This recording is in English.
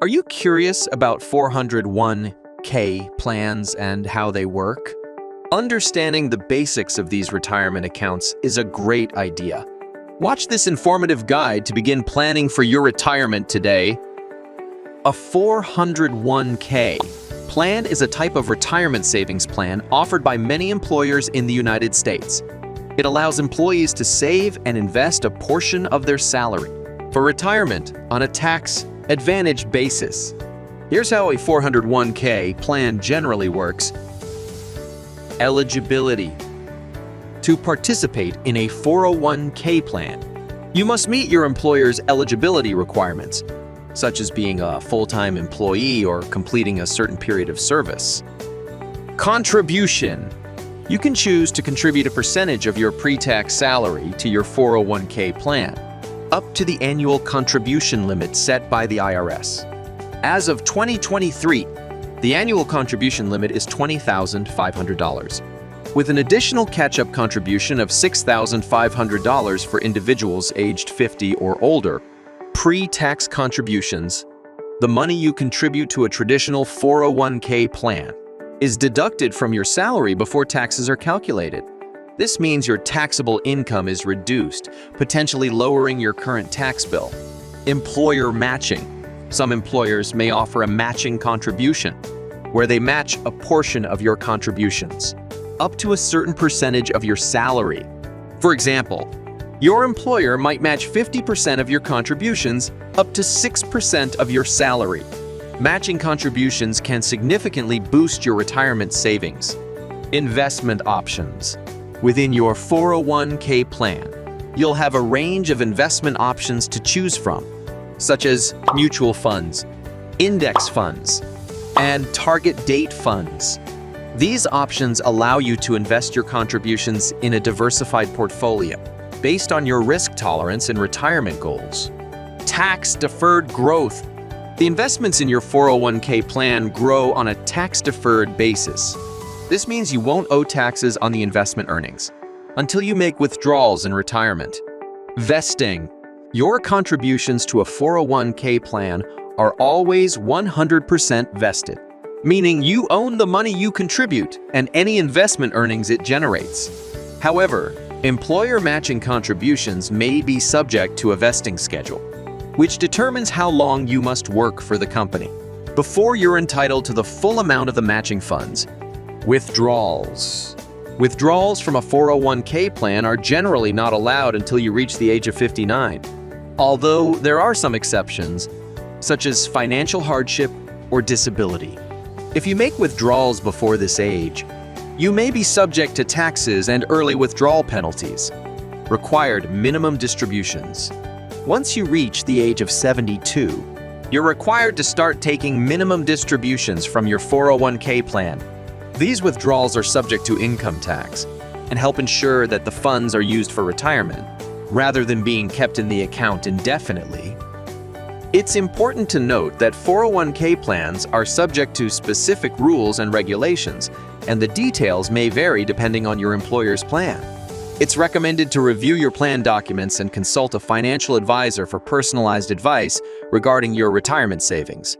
Are you curious about 401k plans and how they work? Understanding the basics of these retirement accounts is a great idea. Watch this informative guide to begin planning for your retirement today. A 401k plan is a type of retirement savings plan offered by many employers in the United States. It allows employees to save and invest a portion of their salary for retirement on a tax-advantaged basis. Here's how a 401k plan generally works. Eligibility. To participate in a 401k plan, you must meet your employer's eligibility requirements, such as being a full-time employee or completing a certain period of service. Contribution. You can choose to contribute a percentage of your pre-tax salary to your 401k plan, up to the annual contribution limit set by the IRS. As of 2023, the annual contribution limit is $20,500, with an additional catch-up contribution of $6,500 for individuals aged 50 or older. Pre-tax contributions, the money you contribute to a traditional 401k plan, is deducted from your salary before taxes are calculated. This means your taxable income is reduced, potentially lowering your current tax bill. Employer matching. Some employers may offer a matching contribution, where they match a portion of your contributions, up to a certain percentage of your salary. For example, your employer might match 50% of your contributions up to 6% of your salary. Matching contributions can significantly boost your retirement savings. Investment options. Within your 401k plan, you'll have a range of investment options to choose from, such as mutual funds, index funds, and target date funds. These options allow you to invest your contributions in a diversified portfolio based on your risk tolerance and retirement goals. Tax-deferred growth. The investments in your 401k plan grow on a tax-deferred basis. This means you won't owe taxes on the investment earnings until you make withdrawals in retirement. Vesting. Your contributions to a 401k plan are always 100% vested, meaning you own the money you contribute and any investment earnings it generates. However, employer matching contributions may be subject to a vesting schedule, which determines how long you must work for the company before you're entitled to the full amount of the matching funds. Withdrawals. Withdrawals from a 401k plan are generally not allowed until you reach the age of 59, although there are some exceptions, such as financial hardship or disability. If you make withdrawals before this age, you may be subject to taxes and early withdrawal penalties. Required minimum distributions. Once you reach the age of 72, you're required to start taking minimum distributions from your 401k plan. These withdrawals are subject to income tax and help ensure that the funds are used for retirement, rather than being kept in the account indefinitely. It's important to note that 401k plans are subject to specific rules and regulations, and the details may vary depending on your employer's plan. It's recommended to review your plan documents and consult a financial advisor for personalized advice regarding your retirement savings.